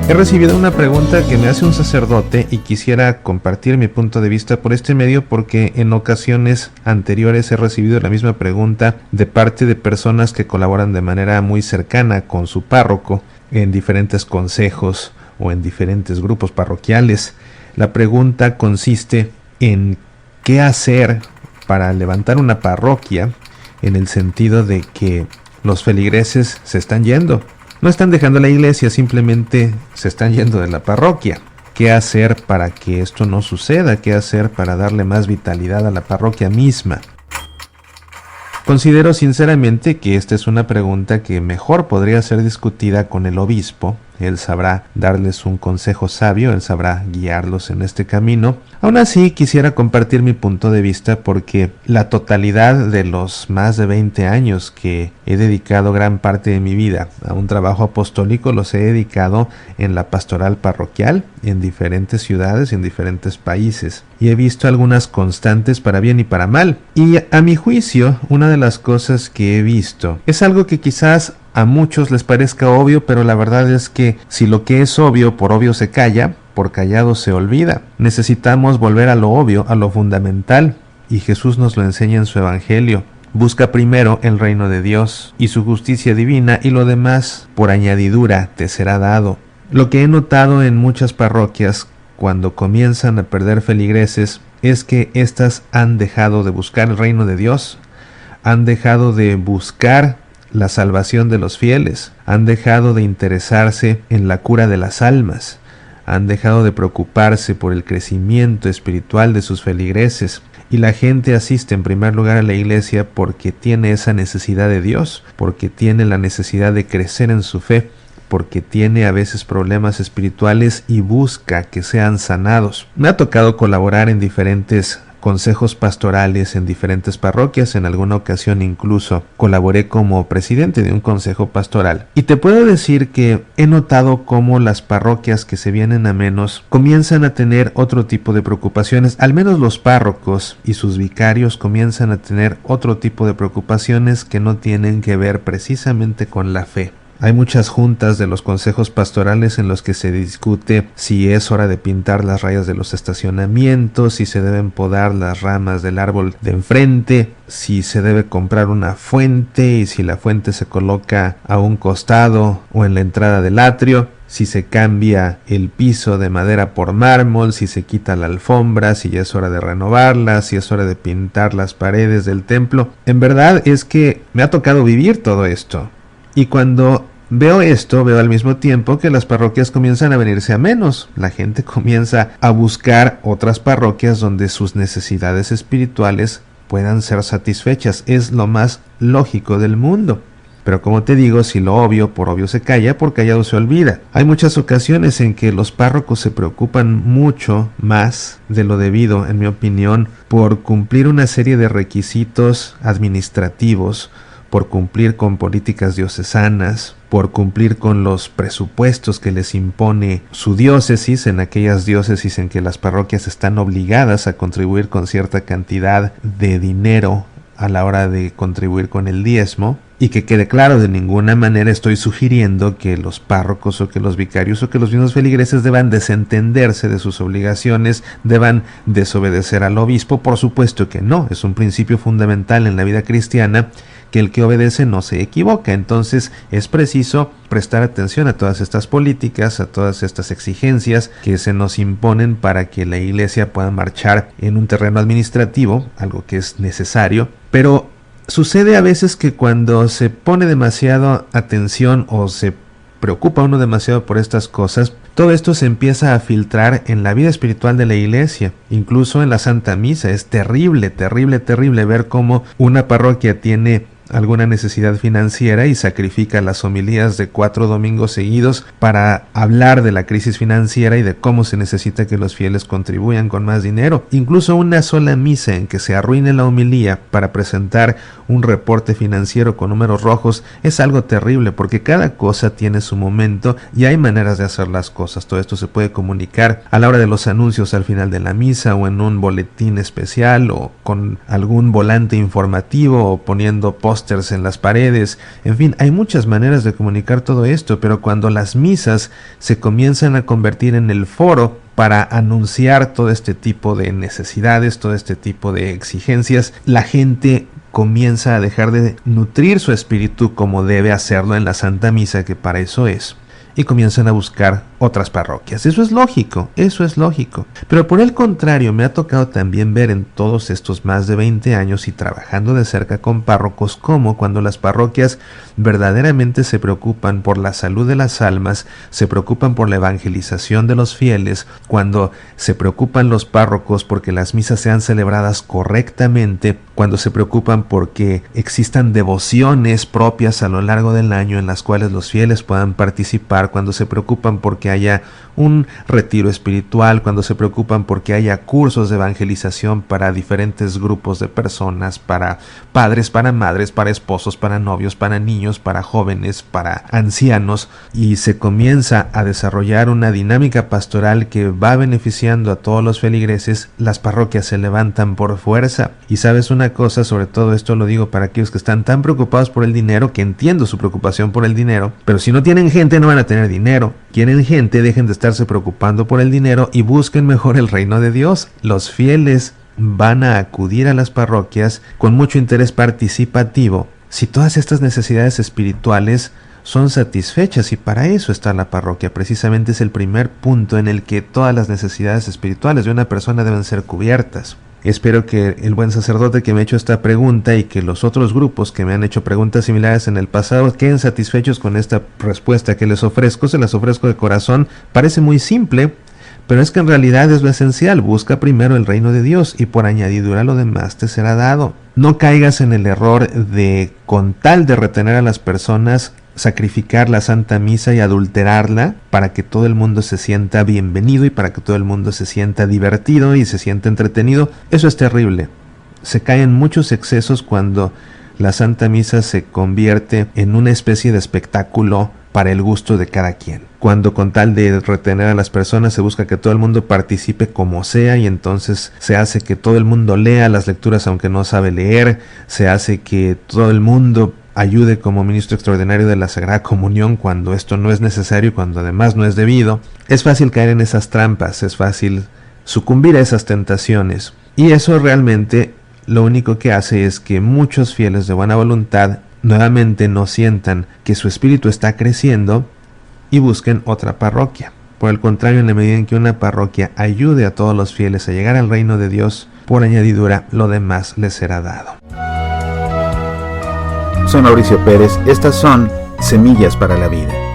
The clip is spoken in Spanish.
He recibido una pregunta que me hace un sacerdote y quisiera compartir mi punto de vista por este medio porque en ocasiones anteriores he recibido la misma pregunta de parte de personas que colaboran de manera muy cercana con su párroco en diferentes consejos o en diferentes grupos parroquiales. La pregunta consiste en qué hacer para levantar una parroquia en el sentido de que los feligreses se están yendo. No están dejando la iglesia, simplemente se están yendo de la parroquia. ¿Qué hacer para que esto no suceda? ¿Qué hacer para darle más vitalidad a la parroquia misma? Considero sinceramente que esta es una pregunta que mejor podría ser discutida con el obispo. Él sabrá darles un consejo sabio, él sabrá guiarlos en este camino. Aún así, quisiera compartir mi punto de vista porque la totalidad de los más de 20 años que he dedicado gran parte de mi vida a un trabajo apostólico los he dedicado en la pastoral parroquial, en diferentes ciudades, en diferentes países. Y he visto algunas constantes para bien y para mal. Y a mi juicio, una de las cosas que he visto es algo que quizás a muchos les parezca obvio, pero la verdad es que si lo que es obvio por obvio se calla, por callado se olvida. Necesitamos volver a lo obvio, a lo fundamental, y Jesús nos lo enseña en su Evangelio. Busca primero el reino de Dios y su justicia divina, y lo demás por añadidura te será dado. Lo que he notado en muchas parroquias cuando comienzan a perder feligreses es que éstas han dejado de buscar el reino de Dios, han dejado de buscar la salvación de los fieles, han dejado de interesarse en la cura de las almas, han dejado de preocuparse por el crecimiento espiritual de sus feligreses, y la gente asiste en primer lugar a la iglesia porque tiene esa necesidad de Dios, porque tiene la necesidad de crecer en su fe, porque tiene a veces problemas espirituales y busca que sean sanados. Me ha tocado colaborar en diferentes consejos pastorales en diferentes parroquias. En alguna ocasión incluso colaboré como presidente de un consejo pastoral. Y te puedo decir que he notado cómo las parroquias que se vienen a menos comienzan a tener otro tipo de preocupaciones. Al menos los párrocos y sus vicarios comienzan a tener otro tipo de preocupaciones que no tienen que ver precisamente con la fe. Hay muchas juntas de los consejos pastorales en los que se discute si es hora de pintar las rayas de los estacionamientos, si se deben podar las ramas del árbol de enfrente, si se debe comprar una fuente y si la fuente se coloca a un costado o en la entrada del atrio, si se cambia el piso de madera por mármol, si se quita la alfombra, si ya es hora de renovarla, si es hora de pintar las paredes del templo. En verdad es que me ha tocado vivir todo esto. Y cuando veo esto, veo al mismo tiempo que las parroquias comienzan a venirse a menos. La gente comienza a buscar otras parroquias donde sus necesidades espirituales puedan ser satisfechas. Es lo más lógico del mundo. Pero como te digo, si lo obvio por obvio se calla, por callado se olvida. Hay muchas ocasiones en que los párrocos se preocupan mucho más de lo debido, en mi opinión, por cumplir una serie de requisitos administrativos, por cumplir con políticas diocesanas, por cumplir con los presupuestos que les impone su diócesis, en aquellas diócesis en que las parroquias están obligadas a contribuir con cierta cantidad de dinero a la hora de contribuir con el diezmo. Y que quede claro, de ninguna manera estoy sugiriendo que los párrocos o que los vicarios o que los mismos feligreses deban desentenderse de sus obligaciones, deban desobedecer al obispo. Por supuesto que no, es un principio fundamental en la vida cristiana que el que obedece no se equivoca. Entonces es preciso prestar atención a todas estas políticas, a todas estas exigencias que se nos imponen para que la iglesia pueda marchar en un terreno administrativo, algo que es necesario, pero sucede a veces que cuando se pone demasiada atención o se preocupa uno demasiado por estas cosas, todo esto se empieza a filtrar en la vida espiritual de la iglesia, incluso en la Santa Misa. Es terrible, terrible, terrible ver cómo una parroquia tiene alguna necesidad financiera y sacrifica las homilías de 4 domingos seguidos para hablar de la crisis financiera y de cómo se necesita que los fieles contribuyan con más dinero. Incluso una sola misa en que se arruine la homilía para presentar un reporte financiero con números rojos es algo terrible, porque cada cosa tiene su momento y hay maneras de hacer las cosas. Todo esto se puede comunicar a la hora de los anuncios al final de la misa, o en un boletín especial, o con algún volante informativo, o poniendo post pósters en las paredes. En fin, hay muchas maneras de comunicar todo esto, pero cuando las misas se comienzan a convertir en el foro para anunciar todo este tipo de necesidades, todo este tipo de exigencias, la gente comienza a dejar de nutrir su espíritu como debe hacerlo en la Santa Misa, que para eso es, y comienzan a buscar otras parroquias. Eso es lógico. Pero por el contrario, me ha tocado también ver en todos estos más de 20 años y trabajando de cerca con párrocos, como cuando las parroquias verdaderamente se preocupan por la salud de las almas, se preocupan por la evangelización de los fieles, cuando se preocupan los párrocos porque las misas sean celebradas correctamente, cuando se preocupan porque existan devociones propias a lo largo del año en las cuales los fieles puedan participar, cuando se preocupan porque haya un retiro espiritual, cuando se preocupan porque haya cursos de evangelización para diferentes grupos de personas, para padres, para madres, para esposos, para novios, para niños, para jóvenes, para ancianos, y se comienza a desarrollar una dinámica pastoral que va beneficiando a todos los feligreses, las parroquias se levantan por fuerza. Y sabes una cosa, sobre todo esto lo digo para aquellos que están tan preocupados por el dinero, que entiendo su preocupación por el dinero, pero si no tienen gente no van a tener dinero. Quieren gente, dejen de estarse preocupando por el dinero y busquen mejor el reino de Dios. Los fieles van a acudir a las parroquias con mucho interés participativo si todas estas necesidades espirituales son satisfechas, y para eso está la parroquia. Precisamente es el primer punto en el que todas las necesidades espirituales de una persona deben ser cubiertas. Espero que el buen sacerdote que me ha hecho esta pregunta y que los otros grupos que me han hecho preguntas similares en el pasado queden satisfechos con esta respuesta que les ofrezco. Se las ofrezco de corazón. Parece muy simple, pero es que en realidad es lo esencial. Busca primero el reino de Dios y por añadidura lo demás te será dado. No caigas en el error de, con tal de retener a las personas, sacrificar la Santa Misa y adulterarla para que todo el mundo se sienta bienvenido y para que todo el mundo se sienta divertido y se sienta entretenido. Eso es terrible. Se caen muchos excesos cuando la Santa Misa se convierte en una especie de espectáculo para el gusto de cada quien. Cuando con tal de retener a las personas se busca que todo el mundo participe como sea, y entonces se hace que todo el mundo lea las lecturas aunque no sabe leer, se hace que todo el mundo ayude como ministro extraordinario de la Sagrada Comunión cuando esto no es necesario y cuando además no es debido. Es fácil caer en esas trampas, es fácil sucumbir a esas tentaciones, y eso realmente lo único que hace es que muchos fieles de buena voluntad nuevamente no sientan que su espíritu está creciendo y busquen otra parroquia. Por el contrario, en la medida en que una parroquia ayude a todos los fieles a llegar al reino de Dios, por añadidura lo demás les será dado. Soy Mauricio Pérez, estas son Semillas para la Vida.